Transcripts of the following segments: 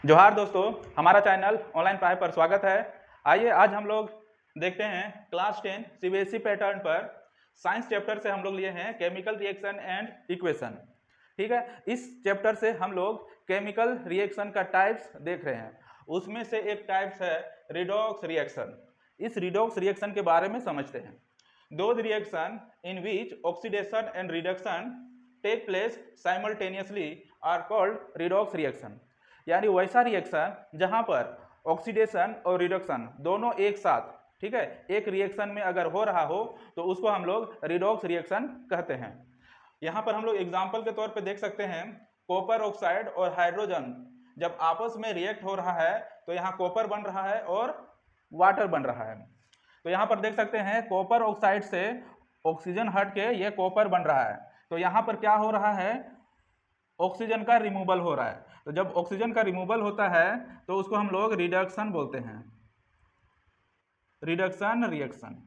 जोहार दोस्तों, हमारा चैनल ऑनलाइन पढ़ाई पर स्वागत है। आइए आज हम लोग देखते हैं क्लास 10 सीबीएसई पैटर्न पर साइंस चैप्टर से हम लोग लिए हैं केमिकल रिएक्शन एंड इक्वेशन। ठीक है, इस चैप्टर से हम लोग केमिकल रिएक्शन का टाइप्स देख रहे हैं। उसमें से एक टाइप्स है रिडॉक्स रिएक्शन। इस रिडॉक्स रिएक्शन के बारे में समझते हैं। Those reaction in which oxidation and reduction take place simultaneously are called redox reaction. यानी वैसा रिएक्शन जहां पर ऑक्सीडेशन और रिडक्शन दोनों एक साथ, ठीक है, एक रिएक्शन में अगर हो रहा हो तो उसको हम लोग रिडॉक्स रिएक्शन कहते हैं। यहाँ पर हम लोग एग्जाम्पल के तौर पे देख सकते हैं कॉपर ऑक्साइड और हाइड्रोजन जब आपस में रिएक्ट हो रहा है तो यहाँ कॉपर बन रहा है और वाटर बन रहा है। तो यहाँ पर देख सकते हैं कॉपर ऑक्साइड से ऑक्सीजन हट के ये कॉपर बन रहा है। तो यहाँ पर क्या हो रहा है, ऑक्सीजन का रिमूवल हो रहा है। तो जब ऑक्सीजन का रिमूवल होता है तो उसको हम लोग रिडक्शन बोलते हैं, रिडक्शन रिएक्शन।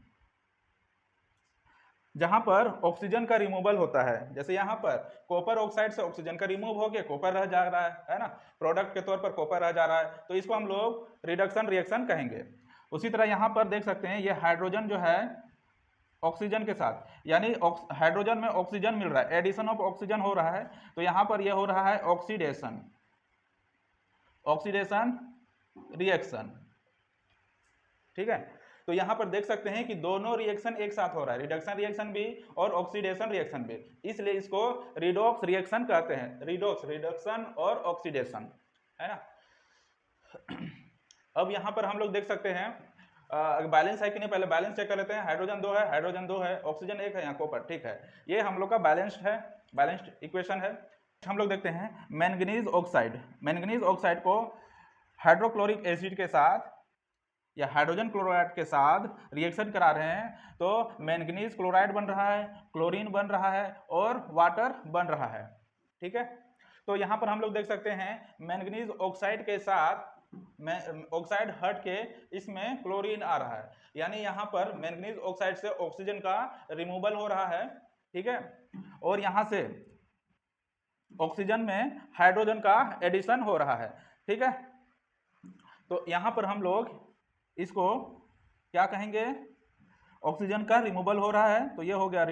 जहां पर ऑक्सीजन का रिमूवल होता है, जैसे यहाँ पर कॉपर ऑक्साइड से ऑक्सीजन का रिमूव हो गया, कॉपर रह जा रहा है ना, प्रोडक्ट के तौर पर कॉपर रह जा रहा है, तो इसको हम लोग रिडक्शन रिएक्शन कहेंगे। उसी तरह यहाँ पर देख सकते हैं ये हाइड्रोजन जो है ऑक्सीजन के साथ, यानी हाइड्रोजन में ऑक्सीजन मिल रहा है, एडिशन ऑफ ऑक्सीजन हो रहा है, तो यहाँ पर यह हो रहा है ऑक्सीडेशन, ऑक्सीडेशन रिएक्शन। ठीक है, तो यहां पर देख सकते हैं कि दोनों रिएक्शन एक साथ हो रहा है, रिडक्शन रिएक्शन भी और ऑक्सीडेशन रिएक्शन भी, इसलिए इसको रिडॉक्स रिएक्शन कहते हैं। रिडॉक्स रिडक्शन और ऑक्सीडेशन, है ना। अब यहां पर हम लोग देख सकते हैं बैलेंस है कि नहीं, पहले बैलेंस चेक कर लेते हैं। हाइड्रोजन 2 है, हाइड्रोजन 2 है, ऑक्सीजन 1 है, यहाँ कॉपर, ठीक है, ये हम लोग का बैलेंस्ड है, बैलेंस्ड इक्वेशन है। हम लोग देखते हैं मैंगनीज ऑक्साइड। मैंगनीज ऑक्साइड को हाइड्रोक्लोरिक एसिड के साथ या हाइड्रोजन क्लोराइड के साथ रिएक्शन करा रहे हैं तो मैंगनीज क्लोराइड बन रहा है, क्लोरीन बन रहा है और वाटर बन रहा है। ठीक है, तो यहाँ पर हम लोग देख सकते हैं मैंगनीज ऑक्साइड के साथ ऑक्साइड हट के इसमें क्लोरीन आ रहा है, यानी यहाँ पर मैंगनीज ऑक्साइड से ऑक्सीजन का रिमूवल हो रहा है। ठीक है, और यहाँ से ऑक्सीजन में हाइड्रोजन का एडिशन हो रहा है। ठीक है, तो यहाँ पर हम लोग इसको क्या कहेंगे, ऑक्सीजन का रिमूवल हो रहा है, तो ये हो गया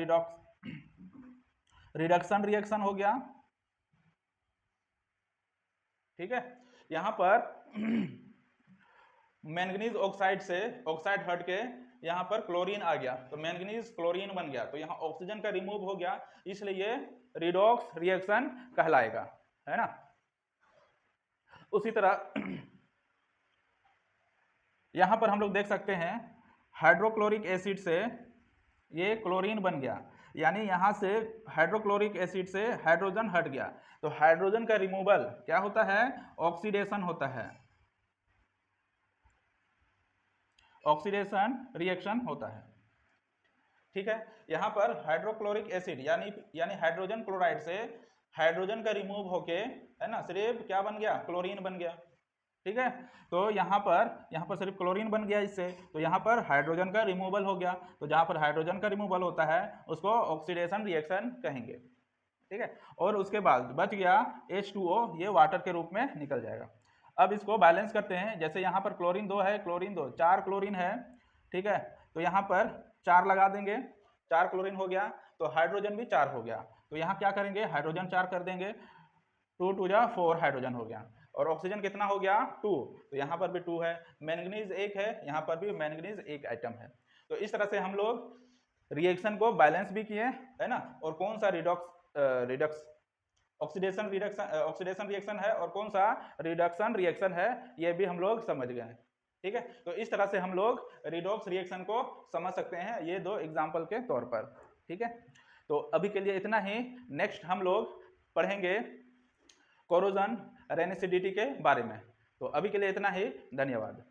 रिडक्शन रिएक्शन हो गया। ठीक है, यहां पर मैंगनीज ऑक्साइड से ऑक्साइड हट के यहां पर क्लोरीन आ गया, तो मैंगनीज क्लोरीन बन गया, तो यहां ऑक्सीजन का रिमूव हो गया, इसलिए ये रिडॉक्स रिएक्शन कहलाएगा, है ना। उसी तरह यहां पर हम लोग देख सकते हैं हाइड्रोक्लोरिक एसिड से ये क्लोरीन बन गया, यानी यहां से हाइड्रोक्लोरिक एसिड से हाइड्रोजन हट गया, तो हाइड्रोजन का रिमूवल क्या होता है, ऑक्सीडेशन होता है, ऑक्सीडेशन रिएक्शन होता है। ठीक है, यहां पर हाइड्रोक्लोरिक एसिड यानी हाइड्रोजन क्लोराइड से हाइड्रोजन का रिमूव होके, है ना, सिर्फ क्या बन गया, क्लोरीन बन गया। ठीक है, तो यहाँ पर सिर्फ क्लोरीन बन गया इससे, तो यहाँ पर हाइड्रोजन का रिमूवल हो गया, तो जहाँ पर हाइड्रोजन का रिमूवल होता है उसको ऑक्सीडेशन रिएक्शन कहेंगे। ठीक है, और उसके बाद बच गया H2O, ये वाटर के रूप में निकल जाएगा। अब इसको बैलेंस करते हैं, जैसे यहाँ पर क्लोरीन 2 है, क्लोरीन 2 4 क्लोरीन है। ठीक है, तो यहाँ पर 4 लगा देंगे, 4 क्लोरीन हो गया, तो हाइड्रोजन भी 4 हो गया, तो यहाँ क्या करेंगे, हाइड्रोजन 4 कर देंगे, 2 2 जा 4 हाइड्रोजन हो गया, और ऑक्सीजन कितना हो गया 2, तो यहाँ पर भी 2 है, मैंगनीज 1 है, यहाँ पर भी मैंगनीज 1 आइटम है। तो इस तरह से हम लोग रिएक्शन को बैलेंस भी किए, है ना, और कौन सा रिडक्स ऑक्सीडेशन रिएक्शन है और कौन सा रिडक्शन रिएक्शन है, ये भी हम लोग समझ गए हैं। ठीक है, तो इस तरह से हम लोग रिडॉक्स रिएक्शन को समझ सकते हैं, ये 2 एग्जाम्पल के तौर पर। ठीक है, तो अभी के लिए इतना ही। नेक्स्ट हम लोग पढ़ेंगे कोरोजन रेनिसिडिटी के बारे में। तो अभी के लिए इतना ही, धन्यवाद।